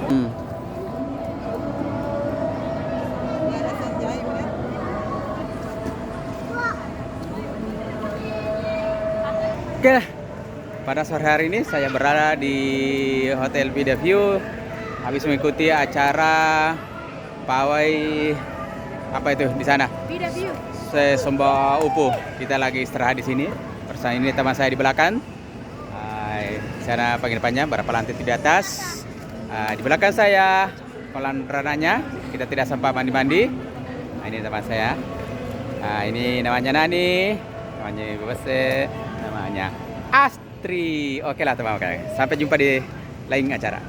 Hmm. Oke, pada sore hari ini saya berada di Hotel Vida View habis mengikuti acara pawai apa itu di sana. Vida View. Sesomba Upu. Kita lagi istirahat di sini. Bersama ini teman saya di belakang. Di sana penginapannya berapa lantai di atas. Di belakang saya kolam renangnya. Kita tidak sempat mandi-mandi. Ini teman saya. Ini namanya Nani, namanya Ibu Bese, namanya Astri. Oke lah teman-teman. Sampai jumpa di lain acara.